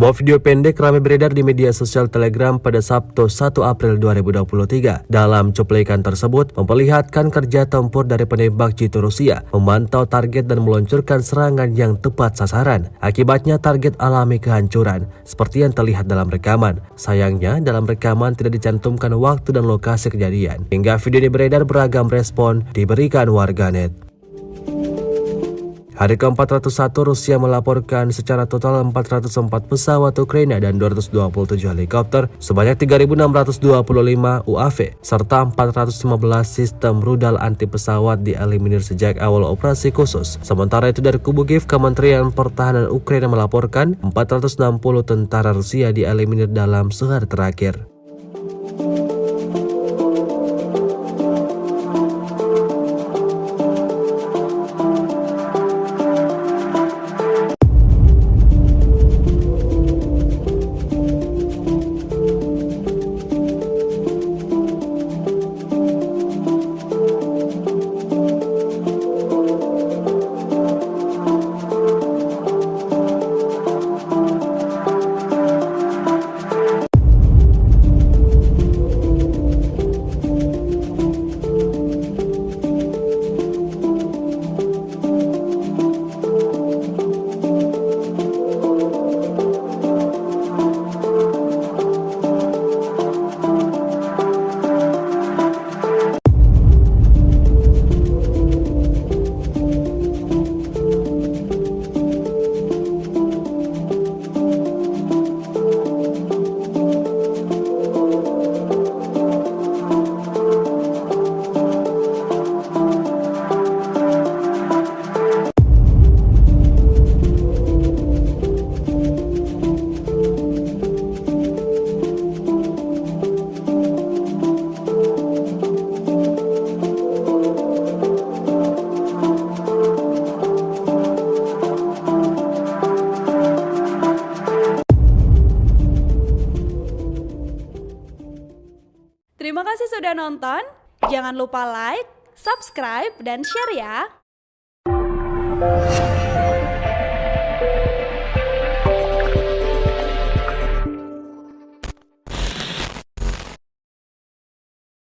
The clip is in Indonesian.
Sebuah video pendek ramai beredar di media sosial Telegram pada Sabtu 1 April 2023. Dalam cuplikan tersebut memperlihatkan kerja tempur dari penembak jitu Rusia memantau target dan meluncurkan serangan yang tepat sasaran. Akibatnya target alami kehancuran seperti yang terlihat dalam rekaman. Sayangnya dalam rekaman tidak dicantumkan waktu dan lokasi kejadian. Hingga video ini beredar, beragam respon diberikan warganet. Hari ke-401 Rusia melaporkan secara total 404 pesawat Ukraina dan 227 helikopter, sebanyak 3.625 UAV, serta 415 sistem rudal anti pesawat dieliminir sejak awal operasi khusus. Sementara itu dari kubu Kiev, Kementerian Pertahanan Ukraina melaporkan 460 tentara Rusia dieliminir dalam sehari terakhir. Terima kasih sudah nonton. Jangan lupa like, subscribe, dan share ya.